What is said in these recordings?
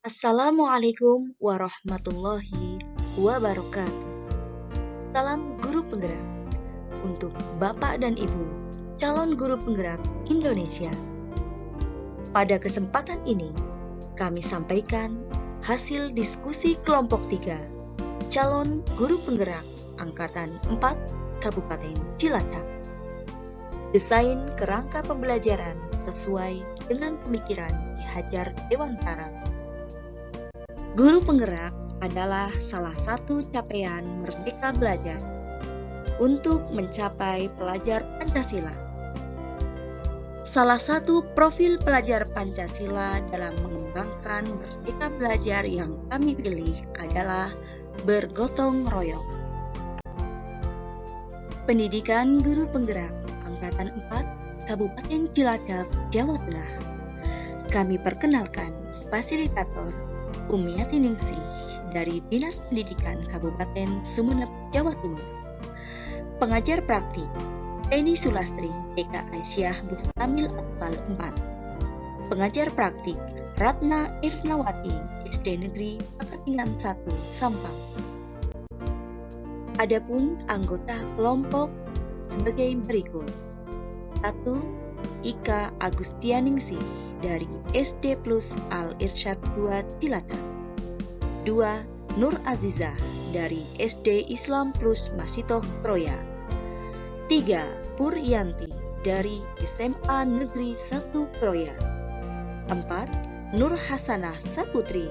Assalamualaikum warahmatullahi wabarakatuh. Salam guru penggerak untuk Bapak dan Ibu calon guru penggerak Indonesia. Pada kesempatan ini, kami sampaikan hasil diskusi kelompok 3 calon guru penggerak Angkatan 4 Kabupaten Cilacap. Desain kerangka pembelajaran sesuai dengan pemikiran Ki Hajar Dewantara. Guru penggerak adalah salah satu capaian Merdeka Belajar untuk mencapai pelajar Pancasila. Salah satu profil pelajar Pancasila dalam mengembangkan Merdeka Belajar yang kami pilih adalah bergotong royong. Pendidikan Guru Penggerak Angkatan 4 Kabupaten Cilacap, Jawa Tengah. Kami perkenalkan fasilitator Umiati Ningsih dari Dinas Pendidikan Kabupaten Sumeneb, Jawa Timur. Pengajar praktik Eni Sulastri, TK Aisyah Bustamil Atfal 4. Pengajar praktik Ratna Irnawati, SD Negeri Pakatingan 1, Sampang. Adapun anggota kelompok sebagai berikut. 1. Ika Agustianingsih dari SD Plus Al-Irsyad 2 Cilacap. 2. Nur Azizah dari SD Islam Plus Masitoh Kroya. 3. Puryanti dari SMA Negeri 1 Kroya. 4. Nur Hasanah Saputri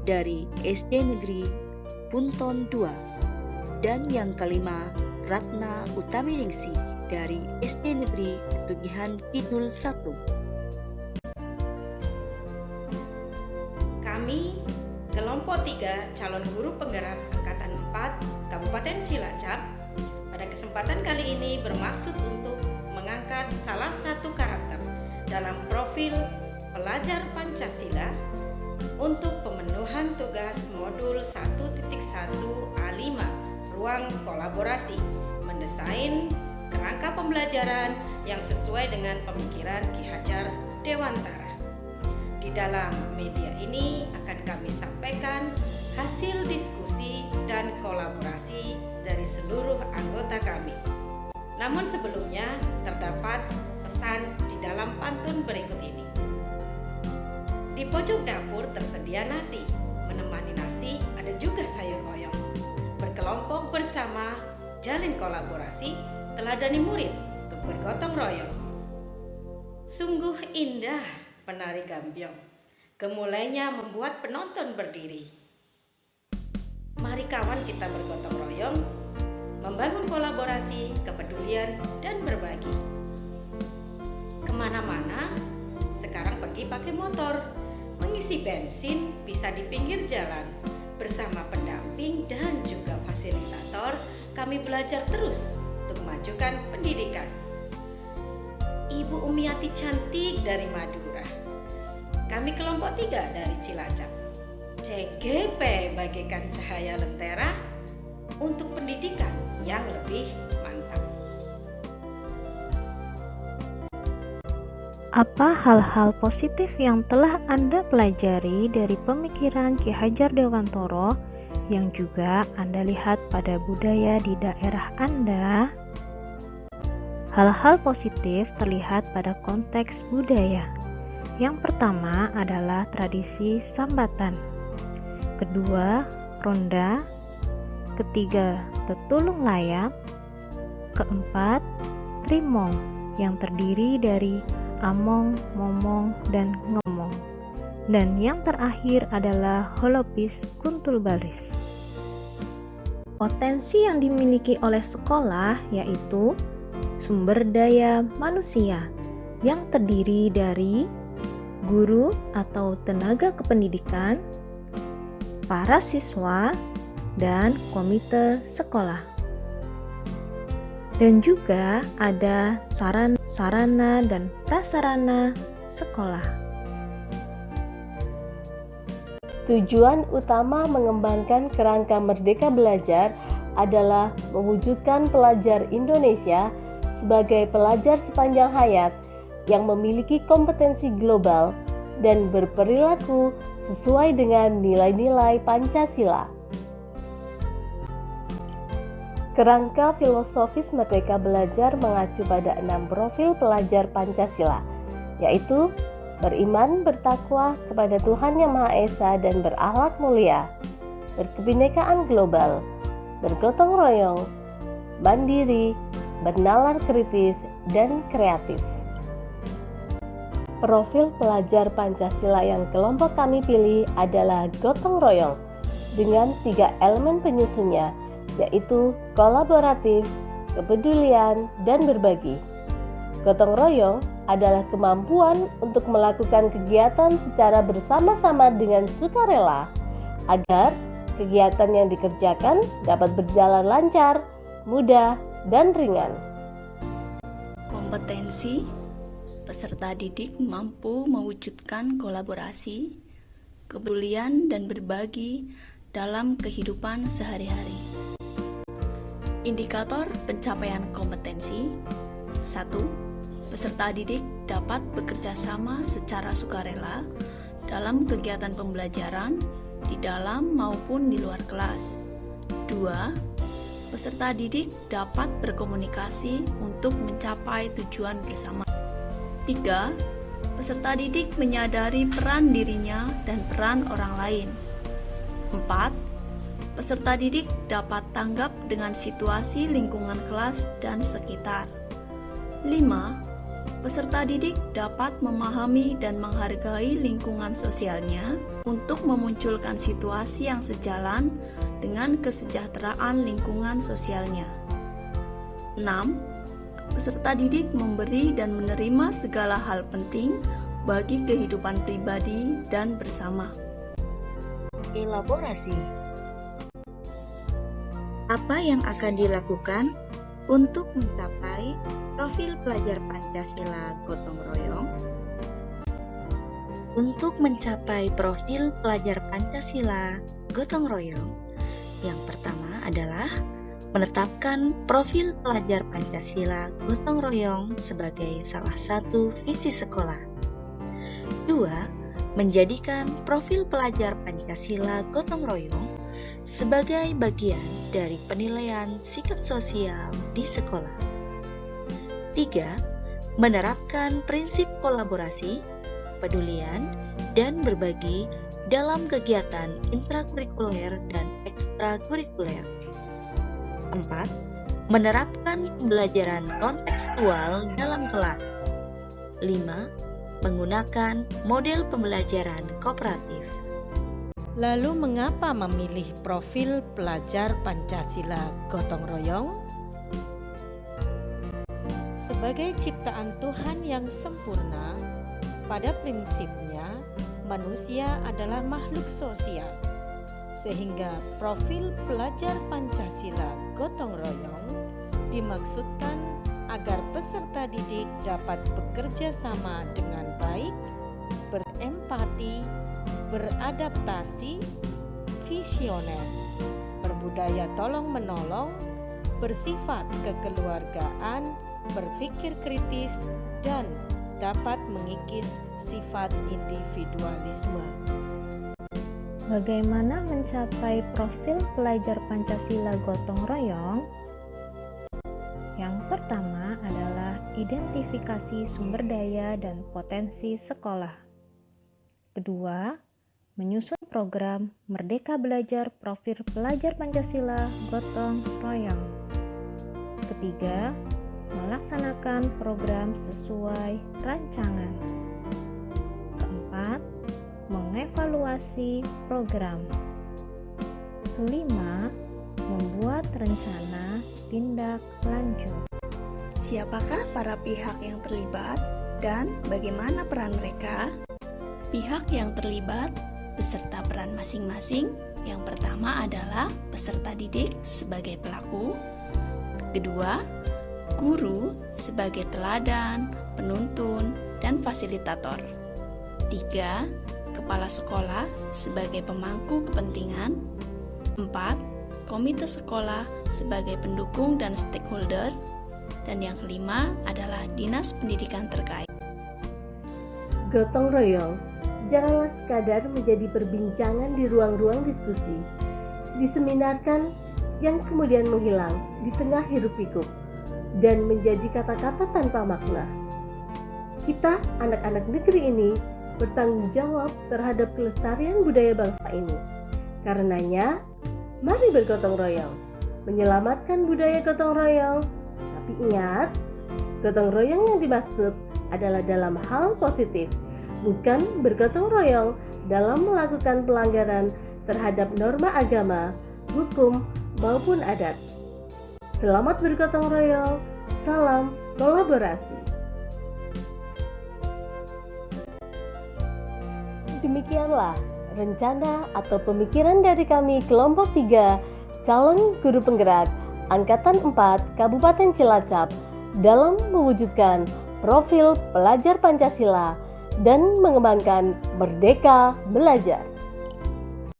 dari SD Negeri Punton 2. Dan yang kelima, Ratna Utaminingsih dari SD Negeri Pesugihan Kidul 1. Kami, kelompok 3 calon guru penggerak Angkatan 4 Kabupaten Cilacap, pada kesempatan kali ini bermaksud untuk mengangkat salah satu karakter dalam profil pelajar Pancasila untuk pemenuhan tugas modul 1.1 A5 ruang kolaborasi, mendesain kerangka pembelajaran yang sesuai dengan pemikiran Ki Hajar Dewantara. Di dalam media ini akan kami sampaikan hasil diskusi dan kolaborasi dari seluruh anggota kami. Namun sebelumnya terdapat pesan di dalam pantun berikut ini. Di pojok dapur tersedia nasi, menemani nasi ada juga sayur oyong. Berkelompok bersama, jalin kolaborasi, teladani murid untuk bergotong royong. Sungguh indah penari gambyong, gemulainya membuat penonton berdiri. Mari kawan kita bergotong royong, membangun kolaborasi, kepedulian, dan berbagi. Kemana-mana, sekarang pergi pakai motor, mengisi bensin bisa di pinggir jalan. Bersama pendamping dan juga fasilitator, kami belajar terus untuk memajukan pendidikan. Ibu Umiati cantik dari Madura. Kami kelompok 3 dari Cilacap. CGP bagaikan cahaya lentera untuk pendidikan yang lebih mantap. Apa hal-hal positif yang telah Anda pelajari dari pemikiran Ki Hajar Dewantara yang juga Anda lihat pada budaya di daerah Anda? Hal-hal positif terlihat pada konteks budaya. Yang pertama adalah tradisi sambatan. Kedua, ronda. Ketiga, tetulung layap. Keempat, trimong yang terdiri dari among, momong, dan ngomong. Dan yang terakhir adalah holopis kuntul baris. Potensi yang dimiliki oleh sekolah yaitu sumber daya manusia yang terdiri dari guru atau tenaga kependidikan, para siswa, dan komite sekolah. Dan juga ada sarana dan prasarana sekolah. Tujuan utama mengembangkan kerangka Merdeka Belajar adalah mewujudkan pelajar Indonesia sebagai pelajar sepanjang hayat yang memiliki kompetensi global dan berperilaku sesuai dengan nilai-nilai Pancasila. Kerangka filosofis Merdeka Belajar mengacu pada 6 profil pelajar Pancasila, yaitu beriman, bertakwa kepada Tuhan Yang Maha Esa dan berakhlak mulia, berkebinekaan global, bergotong royong, mandiri, bernalar kritis, dan kreatif. Profil pelajar Pancasila yang kelompok kami pilih adalah gotong royong dengan 3 elemen penyusunnya, yaitu kolaboratif, kepedulian, dan berbagi. Gotong royong adalah kemampuan untuk melakukan kegiatan secara bersama-sama dengan sukarela agar kegiatan yang dikerjakan dapat berjalan lancar, mudah, dan ringan. Kompetensi peserta didik mampu mewujudkan kolaborasi, kepedulian, dan berbagi dalam kehidupan sehari-hari. Indikator pencapaian kompetensi: 1. Peserta didik dapat bekerja sama secara sukarela dalam kegiatan pembelajaran di dalam maupun di luar kelas. 2. Peserta didik dapat berkomunikasi untuk mencapai tujuan bersama. 3. Peserta didik menyadari peran dirinya dan peran orang lain. 4. Peserta didik dapat tanggap dengan situasi lingkungan kelas dan sekitar. 5. Peserta didik dapat memahami dan menghargai lingkungan sosialnya untuk memunculkan situasi yang sejalan dengan kesejahteraan lingkungan sosialnya. 6. Peserta didik memberi dan menerima segala hal penting bagi kehidupan pribadi dan bersama. Elaborasi. Apa yang akan dilakukan untuk mencapai profil pelajar Pancasila gotong royong? Untuk mencapai profil pelajar Pancasila gotong royong, yang pertama adalah menetapkan profil pelajar Pancasila gotong royong sebagai salah satu visi sekolah. 2. Menjadikan profil pelajar Pancasila gotong royong sebagai bagian dari penilaian sikap sosial di sekolah. 3. Menerapkan prinsip kolaborasi, pedulian, dan berbagi dalam kegiatan intrakurikuler dan ekstrakurikuler. 4. Menerapkan pembelajaran kontekstual dalam kelas. 5. Menggunakan model pembelajaran kooperatif. Lalu mengapa memilih profil pelajar Pancasila gotong royong? Sebagai ciptaan Tuhan yang sempurna, pada prinsipnya manusia adalah makhluk sosial, sehingga profil pelajar Pancasila gotong royong dimaksudkan agar peserta didik dapat bekerja sama dengan baik, berempati, beradaptasi, visioner, berbudaya tolong-menolong, bersifat kekeluargaan, berpikir kritis, dan dapat mengikis sifat individualisme. Bagaimana mencapai profil pelajar Pancasila gotong royong? Yang pertama adalah identifikasi sumber daya dan potensi sekolah. Kedua, menyusun program Merdeka Belajar Profil Pelajar Pancasila Gotong Royong. Ketiga, melaksanakan program sesuai rancangan. Keempat, mengevaluasi program. Kelima, membuat rencana tindak lanjut. Siapakah para pihak yang terlibat dan bagaimana peran mereka? Pihak yang terlibat beserta peran masing-masing. Yang pertama adalah peserta didik sebagai pelaku. Kedua, guru sebagai teladan, penuntun, dan fasilitator. 3. Kepala sekolah sebagai pemangku kepentingan. 4. Komite sekolah sebagai pendukung dan stakeholder. Dan yang kelima adalah dinas pendidikan terkait. Gotong royong Janganlah sekadar menjadi perbincangan di ruang-ruang diskusi, diseminarkan yang kemudian menghilang di tengah hiruk-pikuk dan menjadi kata-kata tanpa makna. Kita, anak-anak negeri ini, bertanggung jawab terhadap kelestarian budaya bangsa ini. Karenanya, mari bergotong royong, menyelamatkan budaya gotong royong. Tapi ingat, gotong royong yang dimaksud adalah dalam hal positif, bukan bergotong royong dalam melakukan pelanggaran terhadap norma agama, hukum, maupun adat. Selamat bergotong royong, salam kolaborasi. Demikianlah rencana atau pemikiran dari kami kelompok 3 calon guru penggerak Angkatan 4 Kabupaten Cilacap dalam mewujudkan profil pelajar Pancasila dan mengembangkan Merdeka Belajar.